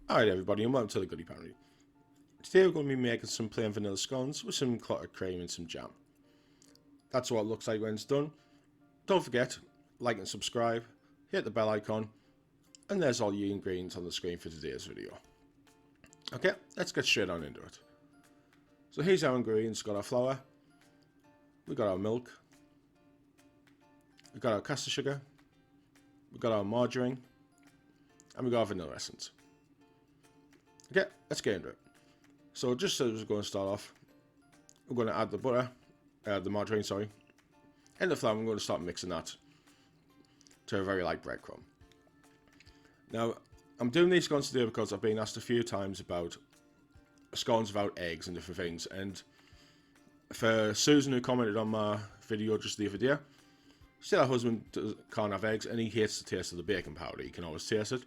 Alright everybody, and welcome to the Goodie Pantry. Today we're going to be making some plain vanilla scones with some clotted cream and some jam. That's what it looks like when it's done. Don't forget, like and subscribe, hit the bell icon, and there's all your ingredients on the screen for today's video. Okay, let's get straight on into it. So here's our ingredients. We've got our flour, we've got our milk, we've got our caster sugar, we've got our margarine, and we've got our vanilla essence. Okay, let's get into it. So just as we're going to start off, we're going to add the butter, the margarine, sorry, and the flour. I'm going to start mixing that to a very light breadcrumb. Now, I'm doing these scones today because I've been asked a few times about scones without eggs and different things. And for Susan, who commented on my video just the other day, she said her husband can't have eggs and he hates the taste of the baking powder. You can always taste it.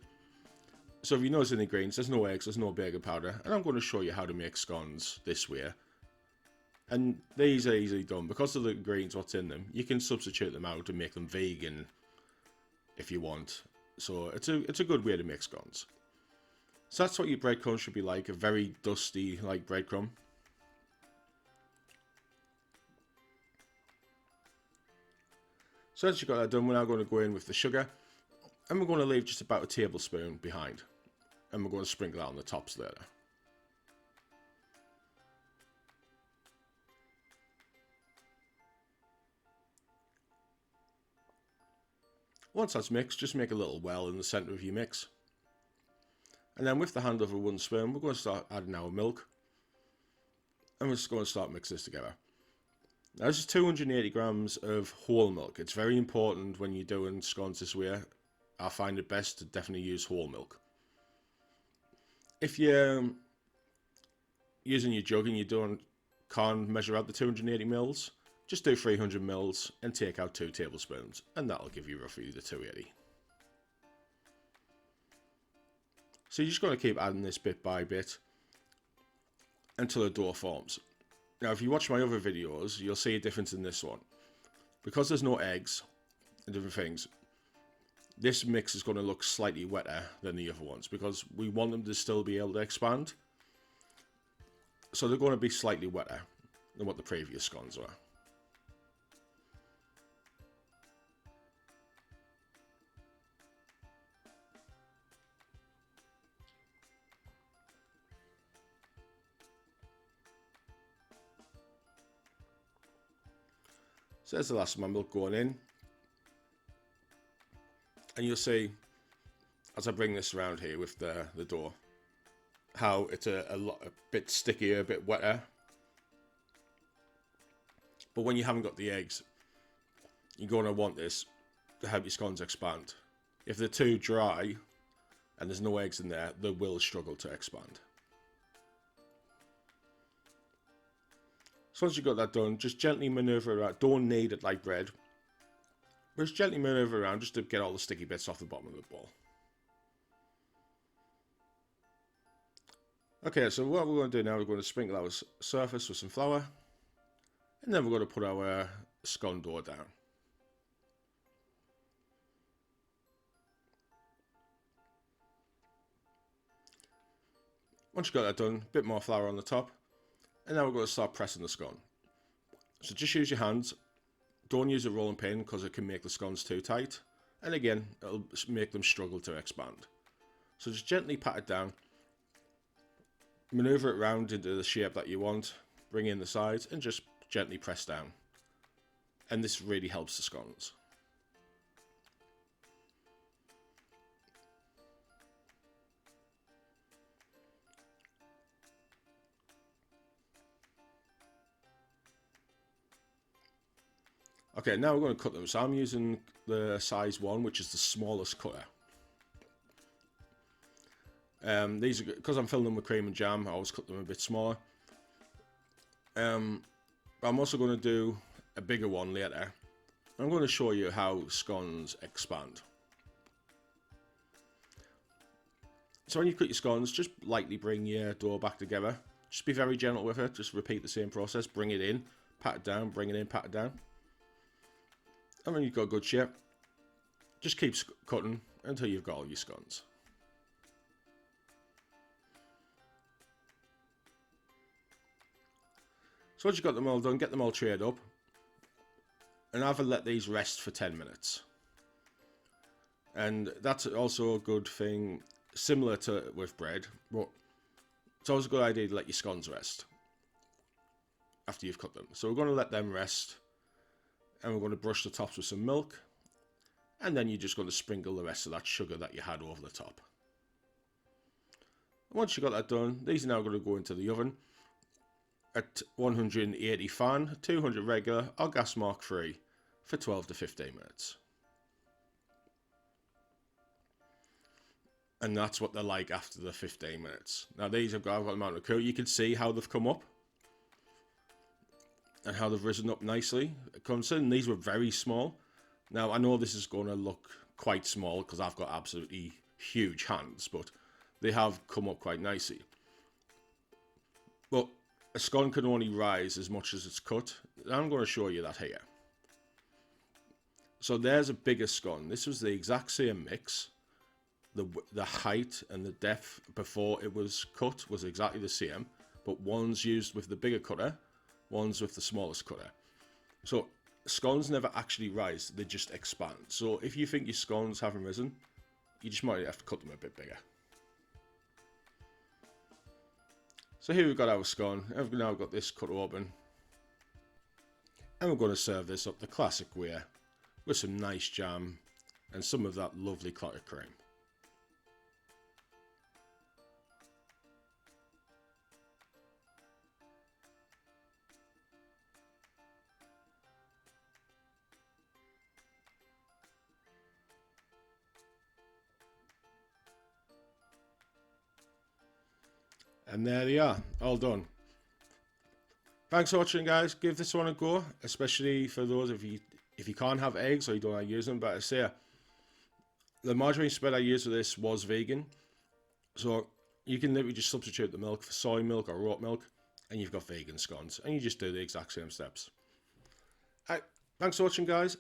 So if you notice in the ingredients, there's no eggs, there's no baking powder, and I'm going to show you how to make scones this way. And these are easily done. Because of the ingredients, what's in them, you can substitute them out and make them vegan if you want. So it's a good way to make scones. So that's what your breadcrumb should be like, a very dusty like breadcrumb. So once you've got that done, we're now going to go in with the sugar. And we're going to leave just about a tablespoon behind. And we're going to sprinkle that on the tops later. Once that's mixed, just make a little well in the centre of your mix. And then with the hand of a wooden spoon, we're going to start adding our milk. And we're just going to start mixing this together. Now this is 280 grams of whole milk. It's very important when you're doing scones this way. I find it best to definitely use whole milk. If you're using your jug and you can't measure out the 280 mils, just do 300 mils and take out 2 tablespoons, and that'll give you roughly the 280. So you're just going to keep adding this bit by bit until the dough forms. Now if you watch my other videos, you'll see a difference in this one. Because there's no eggs and different things, this mix is going to look slightly wetter than the other ones because we want them to still be able to expand. So they're going to be slightly wetter than what the previous scones were. So there's the last of my milk going in. And you'll see, as I bring this around here with the dough, how it's a bit stickier, a bit wetter. But when you haven't got the eggs, you're going to want this to help your scones expand. If they're too dry and there's no eggs in there, they will struggle to expand. So once you've got that done, just gently maneuver it around. Don't knead it like bread. Just gently maneuver around just to get all the sticky bits off the bottom of the bowl. Okay, so what we're going to do now, we're going to sprinkle our surface with some flour. And then we're going to put our scone dough down. Once you've got that done, a bit more flour on the top. And now we're going to start pressing the scone. So just use your hands. Don't use a rolling pin because it can make the scones too tight. And again, it'll make them struggle to expand. So just gently pat it down. Maneuver it around into the shape that you want. Bring in the sides and just gently press down. And this really helps the scones. Okay, now we're going to cut them. So I'm using the size 1, which is the smallest cutter. These are, because I'm filling them with cream and jam, I always cut them a bit smaller. I'm also going to do a bigger one later. I'm going to show you how scones expand. So when you cut your scones, just lightly bring your dough back together. Just be very gentle with it. Just repeat the same process. Bring it in, pat it down, bring it in, pat it down. And when you've got a good shape, just keep cutting until you've got all your scones. So once you've got them all done, get them all traed up. And have a let these rest for 10 minutes. And that's also a good thing, similar to with bread, but it's always a good idea to let your scones rest after you've cut them. So we're going to let them rest, and we're going to brush the tops with some milk, and then you're just going to sprinkle the rest of that sugar that you had over the top. Once you've got that done, these are now going to go into the oven at 180 fan, 200 regular, or gas mark 3 for 12 to 15 minutes. And that's what they're like after the 15 minutes. Now these I've got them out of the coat. You can see how they've come up and how they've risen up nicely. Considering these were very small. Now I know this is going to look quite small because I've got absolutely huge hands, but they have come up quite nicely. But a scone can only rise as much as it's cut. I'm going to show you that here. So there's a bigger scone. This was the exact same mix. The height and the depth before it was cut was exactly the same, but one's used with the bigger cutter, one's with the smallest cutter. So scones never actually rise, they just expand. So if you think your scones haven't risen, you just might have to cut them a bit bigger. So here we've got our scone. I've now got this cut open, and we're going to serve this up the classic way with some nice jam and some of that lovely clotted cream. And there they are, all done. Thanks for watching, guys. Give this one a go, especially for those if you can't have eggs or you don't want to use them. But I say, the margarine spread I used for this was vegan, so you can literally just substitute the milk for soy milk or oat milk, and you've got vegan scones, and you just do the exact same steps. Alright, thanks for watching, guys.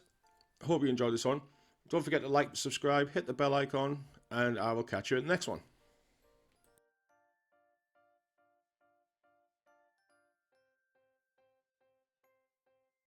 Hope you enjoyed this one. Don't forget to like, subscribe, hit the bell icon, and I will catch you at the next one.